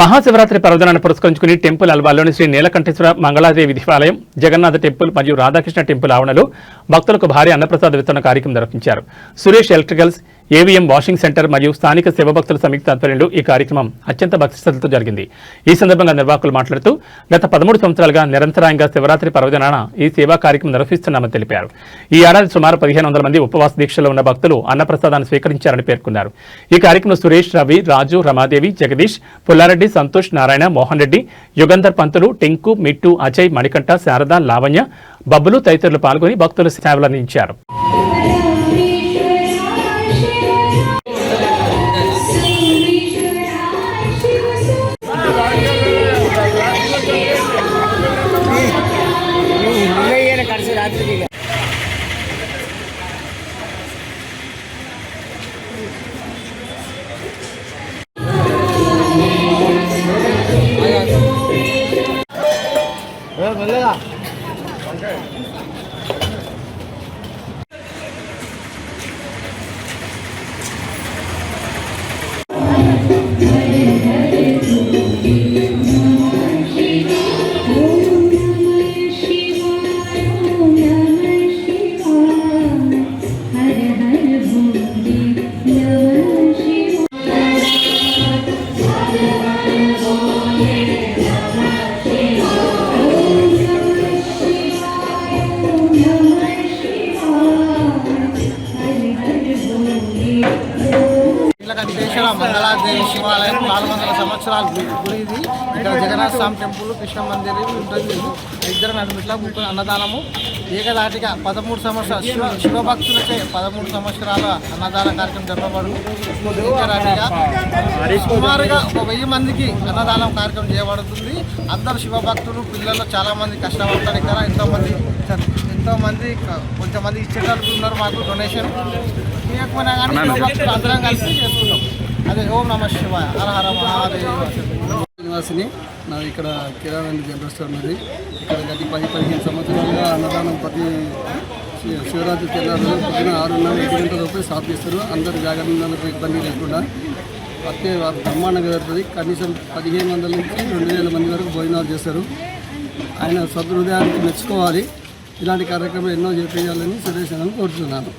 మహాశివరాత్రి పర్వదినాన్ని పురస్కరించుకుని టెంపుల్ అల్వాల్లోని శ్రీ నీలకంఠేశ్వర మంగళాదేవి దేవాలయం, జగన్నాథ టెంపుల్ మరియు రాధాకృష్ణ టెంపుల్ ఆవరణలో భక్తులకు భారీ అన్నప్రసాద వితరణ కార్యక్రమం నిర్వహించారు. Suresh electricals, AVM washing centre మరియు స్థానిక శివభక్తుల సంయుక్త ఆధ్వర్యంలో ఈ కార్యక్రమం అత్యంత భక్తిశ్రద్ధలతో జరిగింది. ఈ సందర్భంగా నిర్వాహకులు మాట్లాడుతూ గత 13 సంవత్సరాలుగా నిరంతరాయంగా శివరాత్రి పర్వదినాన ఈ సేవా కార్యక్రమం నిర్వహిస్తున్నామని తెలిపారు. ఈ ఏడాది సుమారు 1500 మంది ఉపవాస దీక్షలో ఉన్న భక్తులు అన్నప్రసాదాన్ని స్వీకరించారని పేర్కొన్నారు. ఈ కార్యక్రమంలో సురేష్, రవి, రాజు, రమాదేవి, జగదీష్, పుల్లారెడ్డి, సంతోష్, నారాయణ, మోహన్ రెడ్డి, యుగంధర్ పంతులు, టింకు, మిట్టు, అజయ్, మణికంఠ, శారద, లావణ్య, బబ్బులు తదితరులు పాల్గొని భక్తులు సేవలందించారు. మంగళాదేవి శివాలయం 400 సంవత్సరాల గుడి ఇది. ఇక్కడ జగన్నాథ స్వామి టెంపుల్, కృష్ణ మందిర్ ఉంటుంది. ఇద్దరు నడుమిట్ల ముగ్గురు అన్నదానము ఏకదాటిగా 13 సంవత్సరాలు శివభక్తులచే 13 సంవత్సరాల అన్నదాన కార్యక్రమం జరపబడు. సుమారుగా 1000 మందికి అన్నదానం కార్యక్రమం చేయబడుతుంది. అందరు శివభక్తులు, పిల్లలు చాలా మంది కష్టపడతారు. ఇక్కడ ఎంతోమంది కొంతమంది ఇచ్చేటప్పుడు ఉన్నారు. మాకు డొనేషన్ ఇవ్వకపోయినా కానీ శివభక్తులు అందరం కలిసి చేసుకుంటాం. అదే ఓం నమ శివాయ, హర హర మహాదేవ. నివాసిని నాది ఇక్కడ కిరాణా జనరల్ స్టోర్ ఉన్నది. ఇక్కడ గత 10-15 సంవత్సరాలుగా అన్నదానం ప్రతి శివరాత్రి తెల్లారు పొద్దున 6:30-7 గంటల లోపల స్టాప్ చేస్తారు. అందరు జాగ్రత్తలకు ఇబ్బంది లేకుండా బ్రహ్మాండంగా జరుగుతుంది. కనీసం 1500 నుంచి 2000 మంది వరకు భోజనాలు చేస్తారు. ఆయన సదృదయానికి మెచ్చుకోవాలి. ఇలాంటి కార్యక్రమాలు ఎన్నో చేయాలని సురేష్ కోరుతున్నాను.